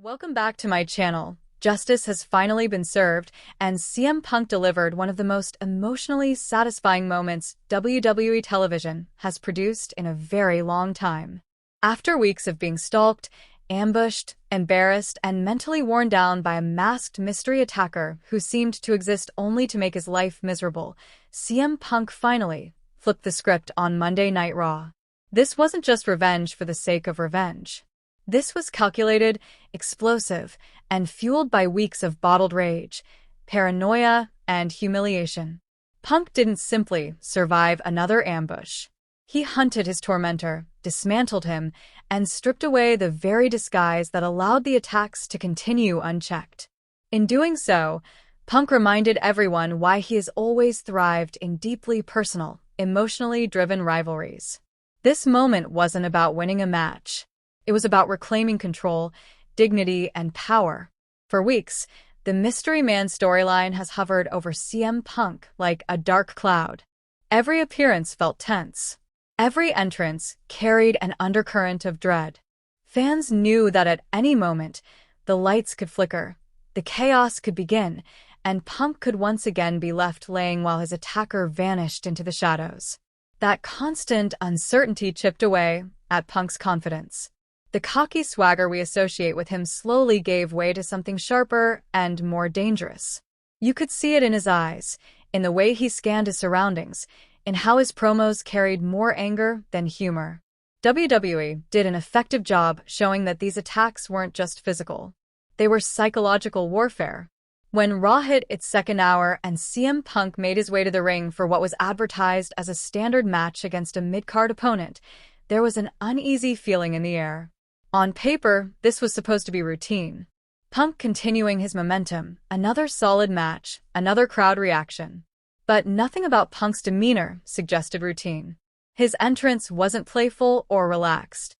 Welcome back to my channel. Justice has finally been served, and CM Punk delivered one of the most emotionally satisfying moments WWE television has produced in a very long time. After weeks of being stalked, ambushed, embarrassed, and mentally worn down by a masked mystery attacker who seemed to exist only to make his life miserable, CM Punk finally flipped the script on Monday Night Raw. This wasn't just revenge for the sake of revenge. This was calculated, explosive, and fueled by weeks of bottled rage, paranoia, and humiliation. Punk didn't simply survive another ambush. He hunted his tormentor, dismantled him, and stripped away the very disguise that allowed the attacks to continue unchecked. In doing so, Punk reminded everyone why he has always thrived in deeply personal, emotionally driven rivalries. This moment wasn't about winning a match. It was about reclaiming control, dignity, and power. For weeks, the Mystery Man storyline has hovered over CM Punk like a dark cloud. Every appearance felt tense. Every entrance carried an undercurrent of dread. Fans knew that at any moment, the lights could flicker, the chaos could begin, and Punk could once again be left laying while his attacker vanished into the shadows. That constant uncertainty chipped away at Punk's confidence. The cocky swagger we associate with him slowly gave way to something sharper and more dangerous. You could see it in his eyes, in the way he scanned his surroundings, in how his promos carried more anger than humor. WWE did an effective job showing that these attacks weren't just physical. They were psychological warfare. When Raw hit its second hour and CM Punk made his way to the ring for what was advertised as a standard match against a mid-card opponent, there was an uneasy feeling in the air. On paper, this was supposed to be routine. Punk continuing his momentum, another solid match, another crowd reaction. But nothing about Punk's demeanor suggested routine. His entrance wasn't playful or relaxed.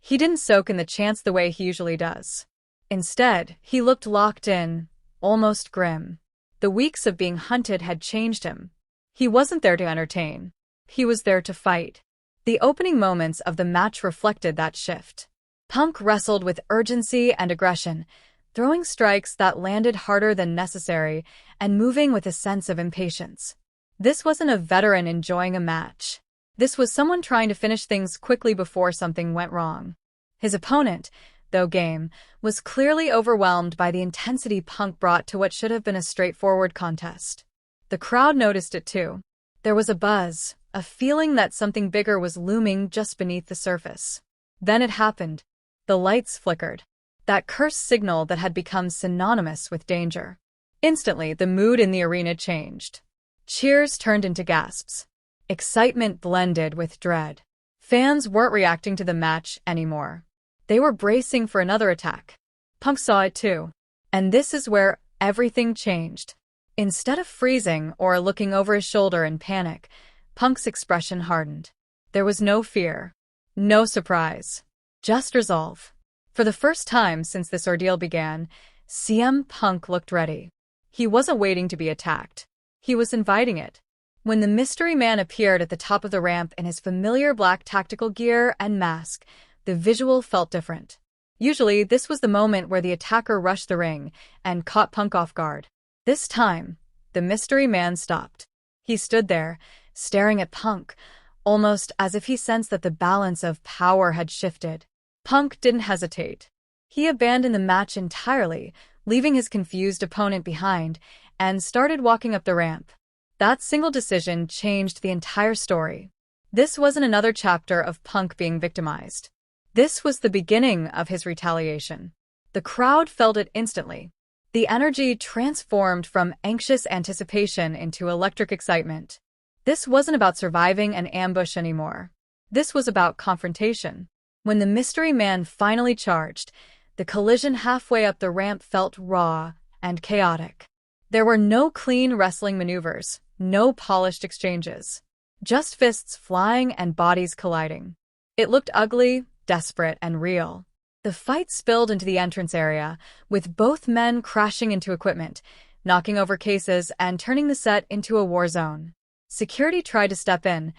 He didn't soak in the chants the way he usually does. Instead, he looked locked in, almost grim. The weeks of being hunted had changed him. He wasn't there to entertain. He was there to fight. The opening moments of the match reflected that shift. Punk wrestled with urgency and aggression, throwing strikes that landed harder than necessary and moving with a sense of impatience. This wasn't a veteran enjoying a match. This was someone trying to finish things quickly before something went wrong. His opponent, though game, was clearly overwhelmed by the intensity Punk brought to what should have been a straightforward contest. The crowd noticed it too. There was a buzz, a feeling that something bigger was looming just beneath the surface. Then it happened. The lights flickered. That cursed signal that had become synonymous with danger. Instantly, the mood in the arena changed. Cheers turned into gasps. Excitement blended with dread. Fans weren't reacting to the match anymore. They were bracing for another attack. Punk saw it too. And this is where everything changed. Instead of freezing or looking over his shoulder in panic, Punk's expression hardened. There was no fear. No surprise. Just resolve. For the first time since this ordeal began, CM Punk looked ready. He wasn't waiting to be attacked. He was inviting it. When the Mystery Man appeared at the top of the ramp in his familiar black tactical gear and mask, the visual felt different. Usually, this was the moment where the attacker rushed the ring and caught Punk off guard. This time, the Mystery Man stopped. He stood there, staring at Punk, almost as if he sensed that the balance of power had shifted. Punk didn't hesitate. He abandoned the match entirely, leaving his confused opponent behind, and started walking up the ramp. That single decision changed the entire story. This wasn't another chapter of Punk being victimized. This was the beginning of his retaliation. The crowd felt it instantly. The energy transformed from anxious anticipation into electric excitement. This wasn't about surviving an ambush anymore. This was about confrontation. When the Mystery Man finally charged, the collision halfway up the ramp felt raw and chaotic. There were no clean wrestling maneuvers, no polished exchanges. Just fists flying and bodies colliding. It looked ugly, desperate, and real. The fight spilled into the entrance area, with both men crashing into equipment, knocking over cases, and turning the set into a war zone. Security tried to step in,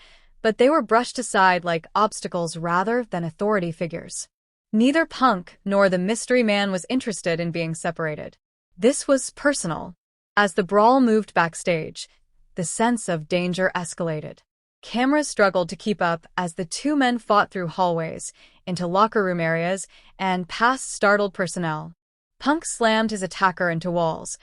but they were brushed aside like obstacles rather than authority figures. Neither Punk nor the mystery man was interested in being separated. This was personal. As the brawl moved backstage, the sense of danger escalated. Cameras struggled to keep up as the two men fought through hallways, into locker room areas, and past startled personnel. Punk slammed his attacker into walls,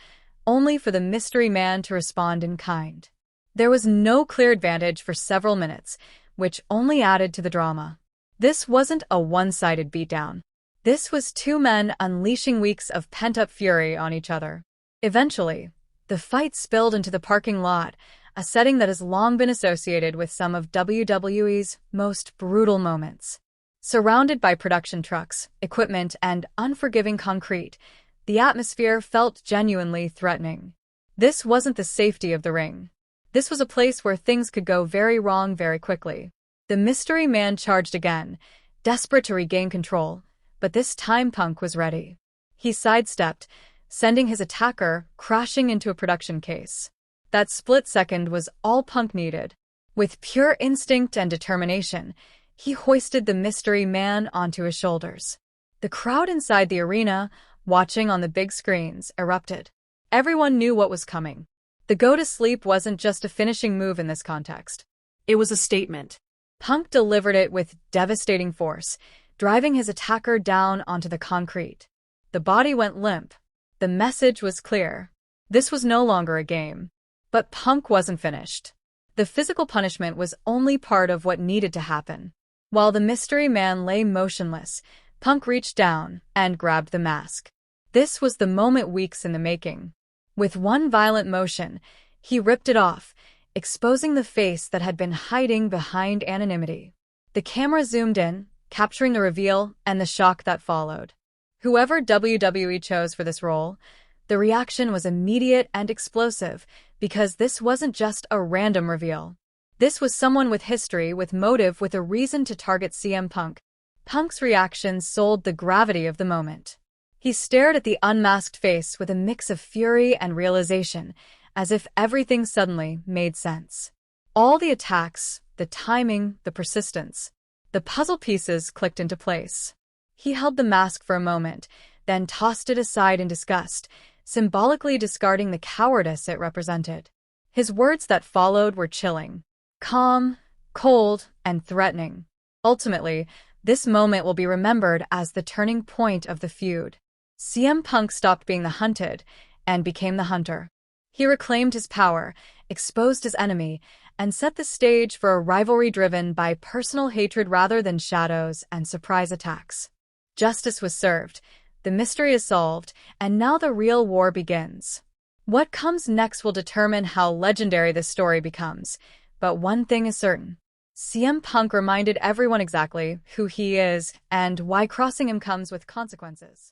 only for the mystery man to respond in kind. There was no clear advantage for several minutes, which only added to the drama. This wasn't a one-sided beatdown. This was two men unleashing weeks of pent-up fury on each other. Eventually, the fight spilled into the parking lot, a setting that has long been associated with some of WWE's most brutal moments. Surrounded by production trucks, equipment, and unforgiving concrete, the atmosphere felt genuinely threatening. This wasn't the safety of the ring. This was a place where things could go very wrong very quickly. The mystery man charged again, desperate to regain control, but this time Punk was ready. He sidestepped, sending his attacker crashing into a production case. That split second was all Punk needed. With pure instinct and determination, he hoisted the mystery man onto his shoulders. The crowd inside the arena, watching on the big screens, erupted. Everyone knew what was coming. The go-to-sleep wasn't just a finishing move in this context. It was a statement. Punk delivered it with devastating force, driving his attacker down onto the concrete. The body went limp. The message was clear. This was no longer a game. But Punk wasn't finished. The physical punishment was only part of what needed to happen. While the mystery man lay motionless, Punk reached down and grabbed the mask. This was the moment weeks in the making. With one violent motion, he ripped it off, exposing the face that had been hiding behind anonymity. The camera zoomed in, capturing the reveal and the shock that followed. Whoever WWE chose for this role, the reaction was immediate and explosive, because this wasn't just a random reveal. This was someone with history, with motive, with a reason to target CM Punk. Punk's reaction sold the gravity of the moment. He stared at the unmasked face with a mix of fury and realization, as if everything suddenly made sense. All the attacks, the timing, the persistence, the puzzle pieces clicked into place. He held the mask for a moment, then tossed it aside in disgust, symbolically discarding the cowardice it represented. His words that followed were chilling. Calm, cold, and threatening. Ultimately, this moment will be remembered as the turning point of the feud. CM Punk stopped being the hunted and became the hunter. He reclaimed his power, exposed his enemy, and set the stage for a rivalry driven by personal hatred rather than shadows and surprise attacks. Justice was served, the mystery is solved, and now the real war begins. What comes next will determine how legendary this story becomes, but one thing is certain. CM Punk reminded everyone exactly who he is and why crossing him comes with consequences.